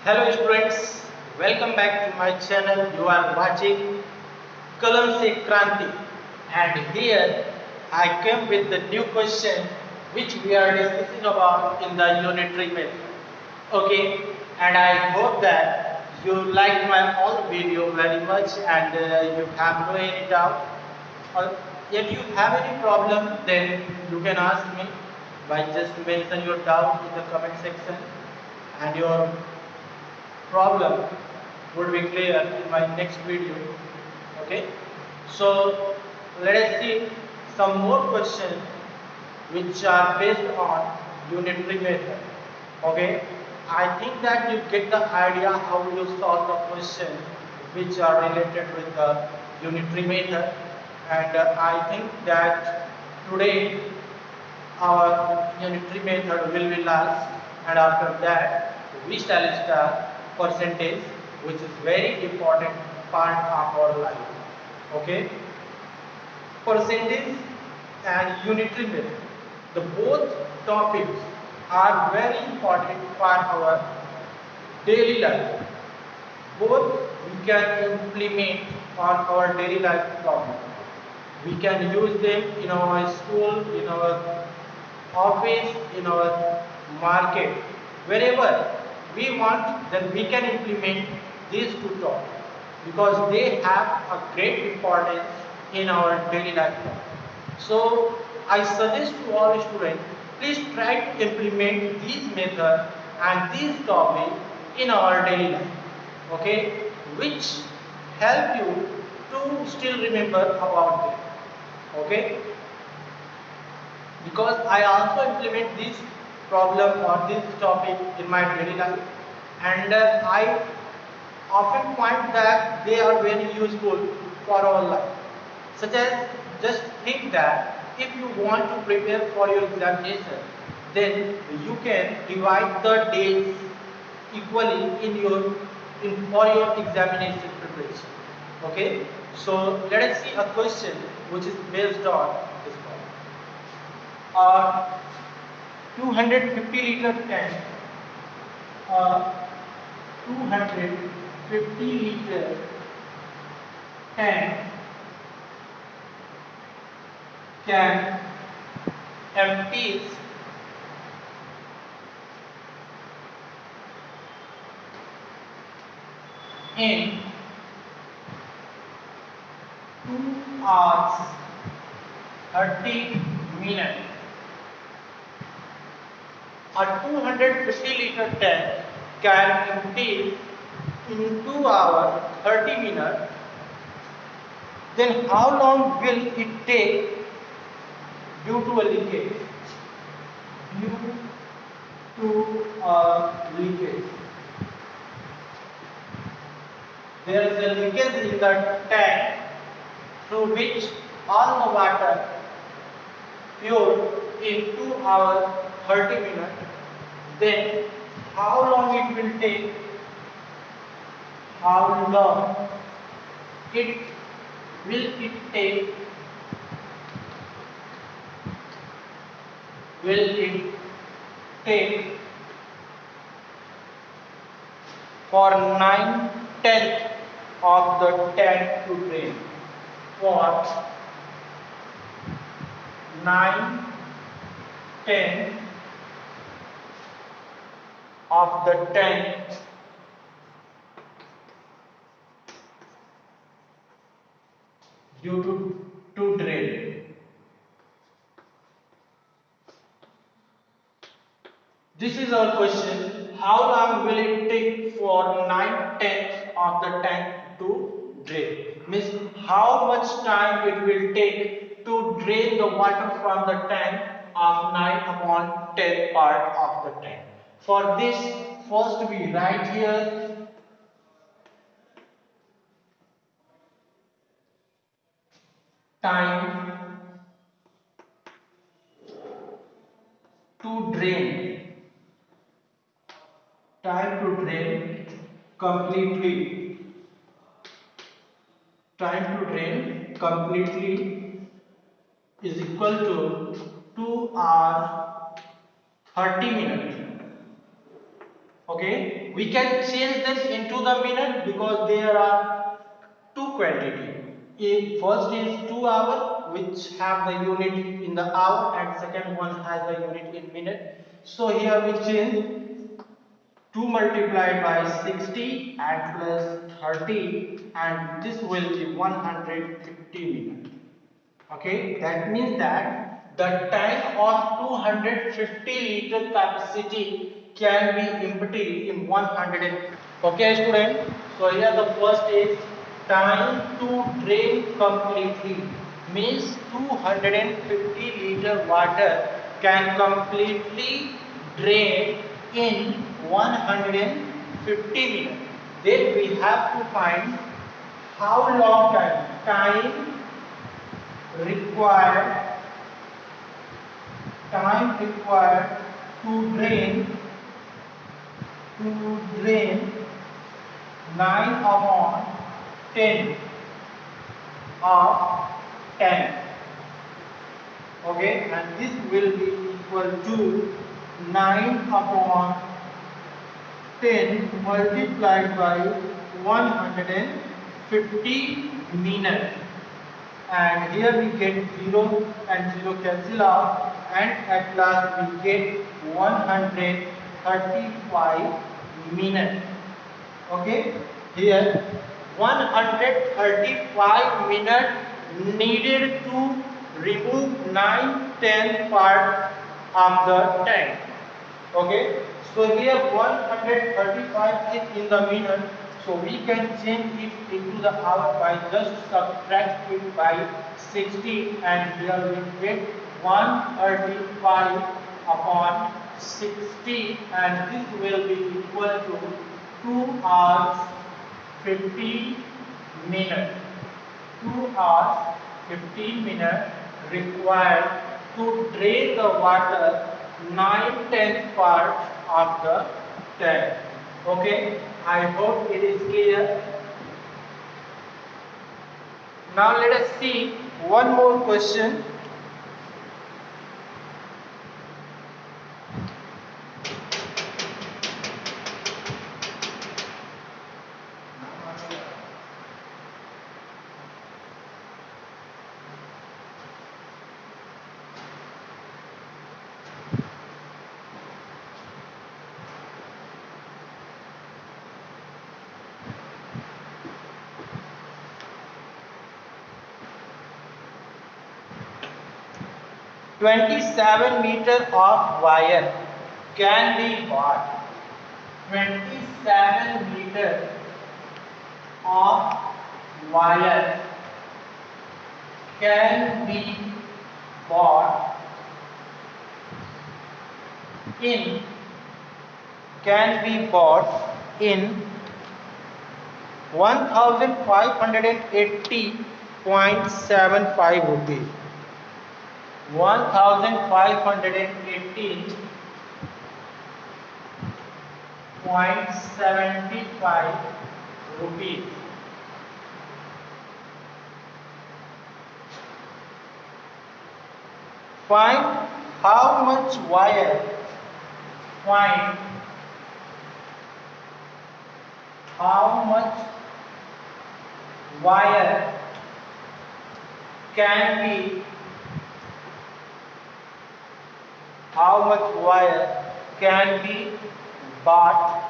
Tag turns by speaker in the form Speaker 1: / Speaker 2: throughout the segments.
Speaker 1: Hello students, welcome back to my channel. You are watching Kalam Se Kranti, and here I came with the new question which we are discussing about in the unitary method. Okay, and I hope that you like my all video very much and you have no any doubt or if you have any problem then you can ask me by just mention your doubt in the comment section and your problem would be clear in my next video. Okay, so let us see some more questions which are based on unitary method. Okay, I think that you get the idea how you solve the question which are related with the unitary method, and I think that today our unitary method will be last, and after that we shall start percentage, which is very important part of our life. Okay, percentage and unitary method, the both topics are very important for our daily life. Both we can implement on our daily life problem. We can use them in our school, in our office, in our market, wherever we want, then we can implement these two topics because they have a great importance in our daily life. So I suggest to all students, please try to implement these methods and these topics in our daily life. Okay, which help you to still remember about them. Okay, because I also implement this problem or this topic in my daily life, and I often find that they are very useful for our life. Such as, just think that if you want to prepare for your examination, then you can divide the days equally in for your examination preparation. Okay, so let us see a question which is based on this problem. 250 liter tank, 250 liter tank can empties in 2 hours 30 minutes. A 250 liter tank can empty in 2 hours 30 minutes. Then how long will it take due to a leakage? Due to a leakage. There is a leakage in the tank through which all the water flowed in 2 hours 30 minutes. Then how long it will take? How long it will it take? Will it take for 9/10 of the tank to drain? For 9/10 of the tank due to drain. This is our question. How long will it take for 9/10 of the tank to drain? Means how much time it will take to drain the water from the tank of 9/10 part of the tank. For this, first we write here time to drain. Time to drain completely. Time to drain completely is equal to 2 hours 30 minutes. Okay, we can change them into the minute because there are two quantity. First is 2 hour, which have the unit in the hour, and second one has the unit in minute. So here we change 2 multiplied by 60 and plus 30, and this will be 150 minutes. Okay, that means that the tank of 250 liter capacity can be empty in 100. Okay, student. So here the first is time to drain completely. Means 250 liter water can completely drain in 150 minutes. Then we have to find how long time required required to drain 9 upon 10 of 10. Okay, and this will be equal to 9 upon 10 multiplied by 150 minutes. And here we get 0 and 0 cancel out, and at last we get 135 minutes. Okay, here 135 minutes needed to remove 9/10 part of the tank. Okay, so here 135 is in the minute, so we can change it into the hour by just subtract it by 60, and here we get 135 upon 60, and this will be equal to 2 hours 15 minutes. 2 hours 15 minutes required to drain the water 9/10 parts of the tank. Okay, I hope it is clear. Now let us see one more question. "27 meter of wire can be bought." 27 meter of wire can be bought in 1580.75 rupees. 1580.75 rupees. Find how much wire. Find how much wire can be bought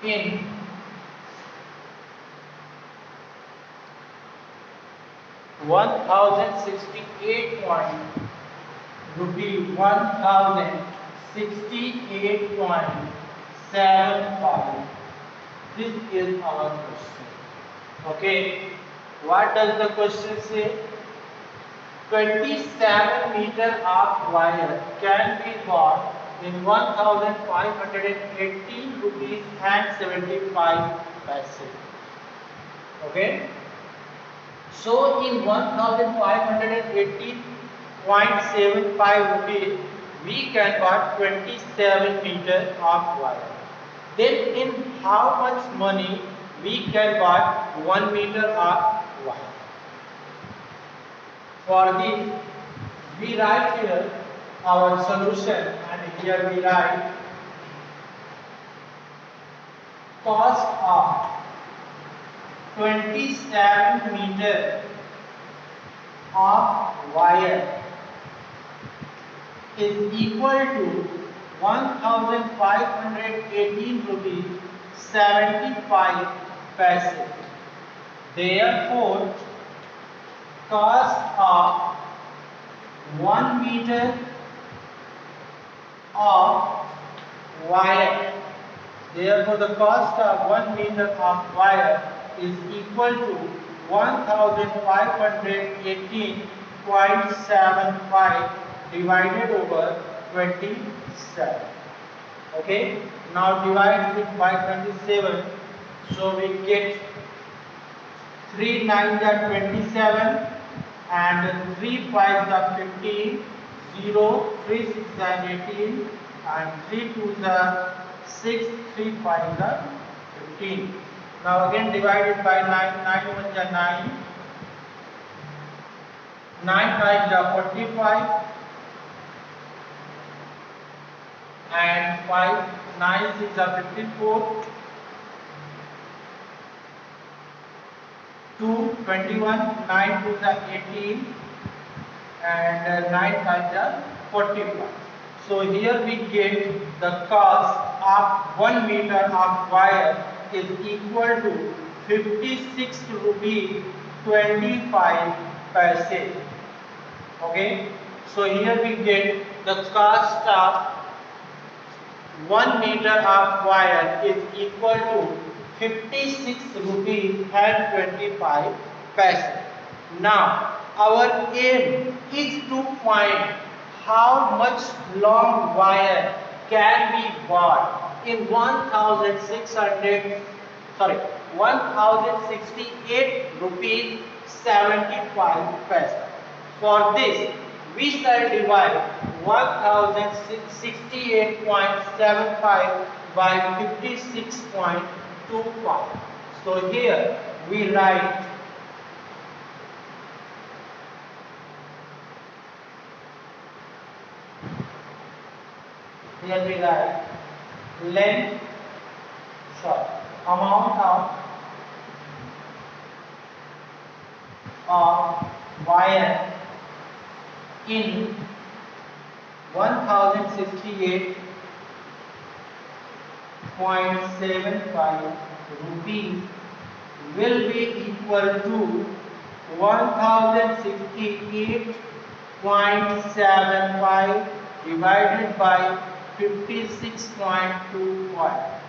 Speaker 1: in 1068.75. This is our question. Okay, what does the question say? 27 meter of wire can be bought in 1518 rupees and 75 paise. Okay, so in 1518.75 rupees we can buy 27 meter of wire. Then in how much money we can buy 1 meter of wire? For this we write here our solution, and here we write cost of 27 meter of wire is equal to 1518 rupees 75 paise. Therefore, cost of 1 meter of wire. Therefore, the cost of 1 meter of wire is equal to 1518.75 divided over 27. Okay. Now divide it by 27. So we get 3 9s are 27 and 3 5s are 15. 0, 3 6 are 18 and 3 2s are 6, 3 5s are 15. Now again divided by 9, 9 1s are 9, 9 5s are 45 and 5, 9 6 are 54, 2 21, 9 2s are 18 and 9 5s are 45. So here we get the cost of 1 meter of wire is equal to 56 rupees 25 paise. Okay. So here we get the cost of 1 meter of wire is equal to 56 rupees and 25 paise. Now our aim is to find how much long wire can be bought in 1068 rupees 75 paise. For this, we shall divide 1068.75 by 56.25. So here we write length, amount of wire in 1068.75 rupees will be equal to 1068.75 divided by 56.25.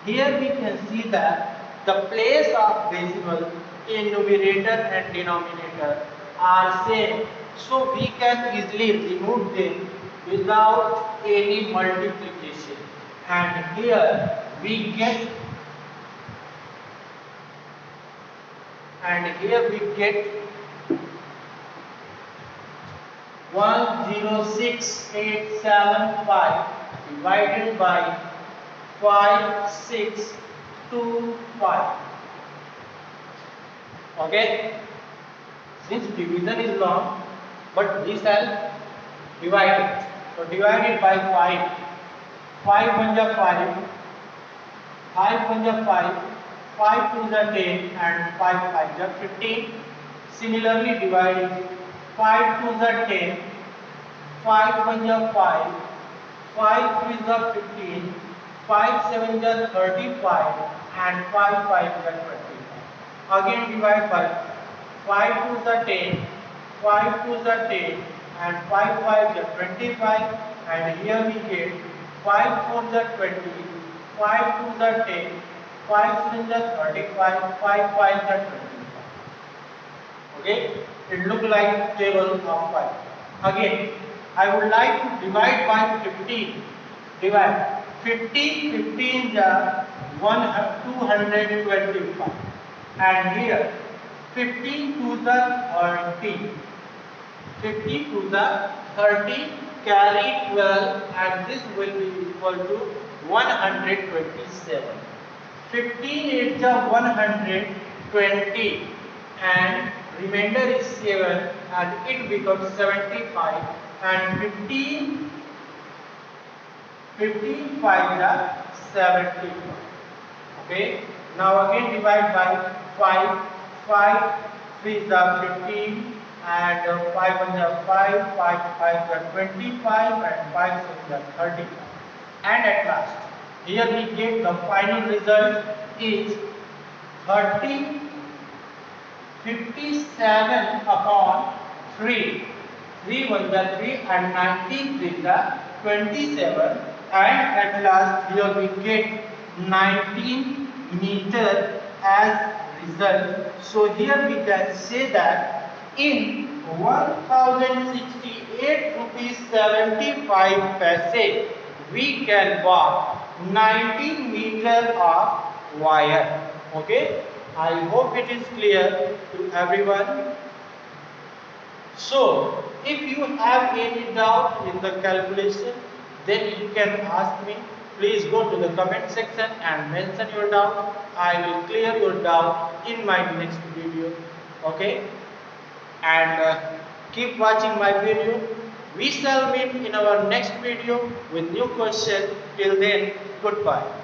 Speaker 1: Here we can see that the place of decimal in numerator and denominator are same, so we can easily remove them without any multiplication, and here we get 106,875 divided by 5625. Okay. Since division is long, but we shall divide it. So divide it by 5. 5 1s are 5, 5 1s are 5, 5 2s are 10 and 5 5s are 15. Similarly divide it. 5 2s are 10, 5 1s are 5, 5 3s are 15, 5 7s are 35 and 5 5s are 25. Again divide by 5 2s are 10, 5 2s are 10 and 5 5s are 25, and here we get 5 4s are 20, 5 2s are 10, 5 7s are 35, 5 5s are 25. Okay, it look like table of 5. Again, I would like to divide by 15. Divide 15, 15s are 225, and here 15 to the 30, 50 to the 30, carry 12, and this will be equal to 127. 15 is the 120 and remainder is 7 and it becomes 75. and 15 5 are 75. Okay. Now again divide by 5. 5 3 are 15 and 5 1 are 5. 5 5 are 25 and 5 6 are 35. And at last, here we get the final result is 30 57 upon 3. 3 1 are 3 and 93 are 27, and at last here we get 19 meter as result. So here we can say that in 1068 rupees 75 paise we can walk 19 meter of wire. Okay, I hope it is clear to everyone. So, if you have any doubt in the calculation, then you can ask me. Please go to the comment section and mention your doubt. I will clear your doubt in my next video. Okay? And keep watching my video. We shall meet in our next video with new question. Till then, goodbye.